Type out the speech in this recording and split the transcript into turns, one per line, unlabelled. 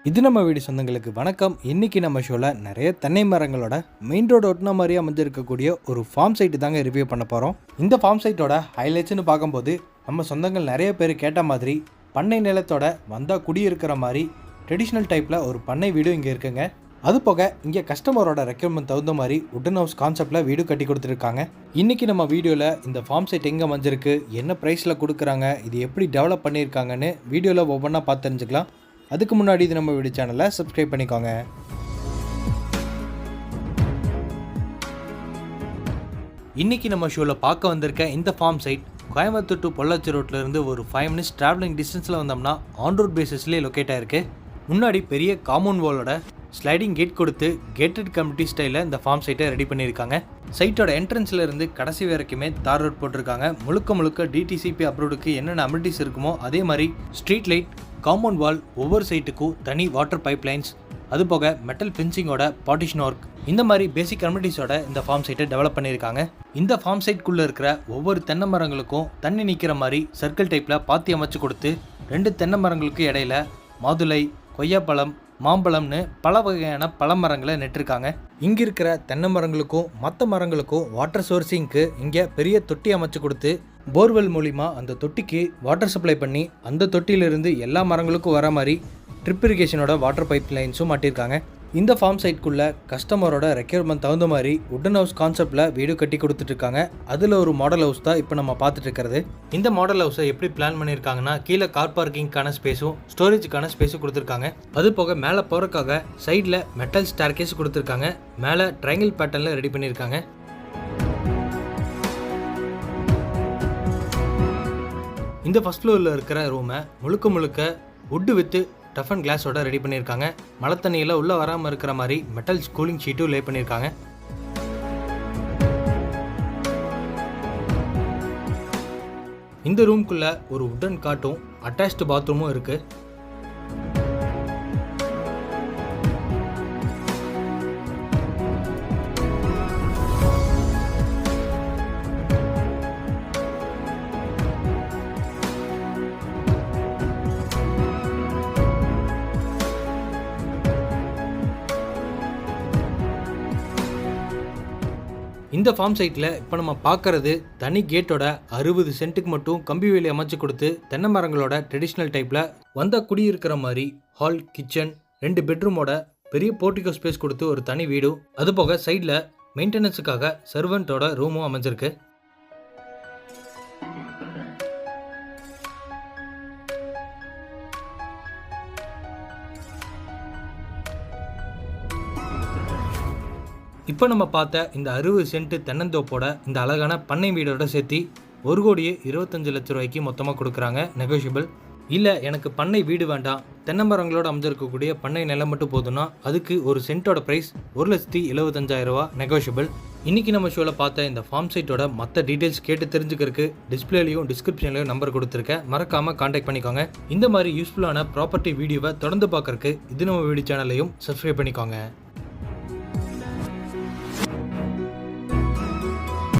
இது நம்ம வீடு சொந்தங்களுக்கு வணக்கம். இன்றைக்கி நம்ம ஷோவில் நிறைய தென்னை மரங்களோட மெயின் ரோடு ஒட்டின மாதிரி அமைஞ்சிருக்கக்கூடிய ஒரு ஃபார்ம் சைட்டு தாங்க ரிவ்யூ பண்ண போகிறோம். இந்த ஃபார்ம் சைட்டோட ஹைலைட்ஸ்னு பார்க்கும்போது நம்ம சொந்தங்கள் நிறைய பேர் கேட்ட மாதிரி பண்ணை நிலத்தோட வந்தால் குடியிருக்கிற மாதிரி ட்ரெடிஷ்னல் டைப்பில் ஒரு பண்ணை வீடு இங்கே இருக்குங்க. அது போக இங்கே கஸ்டமரோட ரெக்யர்மெண்ட் தகுந்த மாதிரி உட்டன் ஹவுஸ் கான்செப்டில் வீடு கட்டி கொடுத்துருக்காங்க. இன்றைக்கி நம்ம வீடியோவில் இந்த ஃபார்ம் சைட் எங்கே அமைஞ்சிருக்கு, என்ன ப்ரைஸில் கொடுக்குறாங்க, இது எப்படி டெவலப் பண்ணியிருக்காங்கன்னு வீடியோவில் ஒவ்வொன்றா பார்த்து தெரிஞ்சுக்கலாம். அதுக்கு முன்னாடி இது நம்ம வீடியோ சேனலை சப்ஸ்கிரைப் பண்ணிக்கோங்க. இன்றைக்கி நம்ம ஷோவில் பார்க்க வந்திருக்க இந்த farm side Coimbatore to Pollachi ரோட்லேருந்து ஒரு 5 minutes ட்ராவலிங் டிஸ்டன்ஸில் வந்தோம்னா ஆன் ரோட் பேசிஸ்லேயே லொக்கேட் ஆகிருக்கு. முன்னாடி பெரிய காம்பவுண்ட் வாலோட ஸ்லைடிங் கேட் கொடுத்து கேட்டட் கம்யூனிட்டி ஸ்டைலில் இந்த ஃபார்ம் சைட்டை ரெடி பண்ணியிருக்காங்க. சைட்டோட என்ட்ரன்ஸில் இருந்து கடைசி வரைக்குமே தார் ரோட் போட்டிருக்காங்க. முழுக்க டிடிசிபி அப்ரூவ்டுக்கு என்னென்ன அமினிட்டிஸ் இருக்குமோ அதே மாதிரி ஸ்ட்ரீட் லைட், காம்பவுண்ட் வால், ஒவ்வொரு சைட்டுக்கும் தனி வாட்டர் பைப் லைன்ஸ், அது போக மெட்டல் ஃபென்சிங்கோட பார்ட்டிஷன் ஒர்க், இந்த மாதிரி பேசிக் அமினிட்டிஸோட இந்த ஃபார்ம் சைட்டை டெவலப் பண்ணியிருக்காங்க. இந்த ஃபார்ம் சைட்குள்ளே இருக்கிற ஒவ்வொரு தென்னை மரங்களுக்கும் தண்ணி நிற்கிற மாதிரி சர்க்கிள் டைப்பில் பாத்தி அமைச்சு கொடுத்து 2 தென்னை மரங்களுக்கு இடையில மாதுளை, கொய்யாப்பழம், மாம்பழம்னு பல வகையான பழ மரங்களை நெட்டிருக்காங்க. இங்கே இருக்கிற தென்னை மரங்களுக்கும் மற்ற மரங்களுக்கும் வாட்டர் சோர்சிங்க்கு இங்கே பெரிய தொட்டி அமைச்சு கொடுத்து போர்வெல் மூலிமா அந்த தொட்டிக்கு வாட்டர் சப்ளை பண்ணி அந்த தொட்டியிலிருந்து எல்லா மரங்களுக்கும் வர மாதிரி ட்ரிப் இரிகேஷனோட வாட்டர் பைப் லைன்ஸும் மாட்டியிருக்காங்க. இந்த ஃபார்ம் சைட்குள்ளே கஸ்டமரோட ரெக்யர்மெண்ட் தகுந்த மாதிரி உட்டன் ஹவுஸ் கான்செப்டில் வீடு கட்டி கொடுத்துட்ருக்காங்க. அதில் ஒரு மாடல் ஹவுஸ் தான் இப்போ நம்ம பார்த்துட்டு இருக்கிறது. இந்த மாடல் ஹவுஸை எப்படி பிளான் பண்ணியிருக்காங்கன்னா, கீழே கார் பார்க்கிங்கான ஸ்பேஸும் ஸ்டோரேஜுக்கான ஸ்பேஸும் கொடுத்துருக்காங்க. அது போக மேலே போகிறக்காக சைடில் மெட்டல் ஸ்டேர்கேஸ் கொடுத்துருக்காங்க. மேலே ட்ரையாங்கிள் பேட்டர்னில் ரெடி பண்ணியிருக்காங்க. இந்த ஃபர்ஸ்ட் ஃப்ளோரில் இருக்கிற ரூமை முழுக்க வுட்டு வித்து டஃப் அண்ட் கிளாஸோட ரெடி பண்ணியிருக்காங்க. மழை தண்ணியில் உள்ளே வராமல் இருக்கிற மாதிரி மெட்டல் கூலிங் ஷீட்டும் லே பண்ணியிருக்காங்க. இந்த ரூம்குள்ளே ஒரு வுட்டன் காட்டும் அட்டாச்டு பாத்ரூமும் இருக்குது. இந்த ஃபார்ம் சைட்டில் இப்போ நம்ம பார்க்குறது தனி கேட்டோட 60 சென்ட்டுக்கு மட்டும் கம்பி வேலி அமைச்சு கொடுத்து தென்னை மரங்களோட ட்ரெடிஷ்னல் டைப்பில் வந்தால் குடியிருக்கிற மாதிரி ஹால், கிச்சன், 2 பெட்ரூமோட பெரிய போர்ட்டிகோ ஸ்பேஸ் கொடுத்து ஒரு தனி வீடும், அது போக சைடில் மெயின்டெனன்ஸுக்காக சர்வெண்ட்டோட ரூமும் அமைஞ்சிருக்கு. இப்போ நம்ம பார்த்த இந்த 60 சென்ட் தென்னந்தோப்போட இந்த அழகான பண்ணை வீடோட சேர்த்து 1,25,00,000 ரூபாய்க்கு மொத்தமாக கொடுக்குறாங்க. நெகோஷியபிள். இல்லை எனக்கு பண்ணை வீடு வேண்டாம், தென்னை மரங்களோட அமைஞ்சிருக்கக்கூடிய பண்ணை நிலம் மட்டும் போதும்னா அதுக்கு ஒரு சென்ட்டோட ப்ரைஸ் 1,75,000 ரூபா நெகோஷியபிள். இன்றைக்கி நம்ம ஷோவில் பார்த்த இந்த ஃபார்ம் சைட்டோட மற்ற டீட்டெயில்ஸ் கேட்டு தெரிஞ்சுக்கிறதுக்கு டிஸ்பிளேலையும் டிஸ்கிரிப்ஷன்லையும் நம்பர் கொடுத்துருக்கேன். மறக்காமல் கான்டாக்ட் பண்ணிக்கோங்க. இந்த மாதிரி யூஸ்ஃபுல்லான ப்ராப்பர்ட்டி வீடியோவை தொடர்ந்து பார்க்குறதுக்கு இது நம்ம வீடியோ சேனலையும் சப்ஸ்கிரைப் பண்ணிக்கோங்க.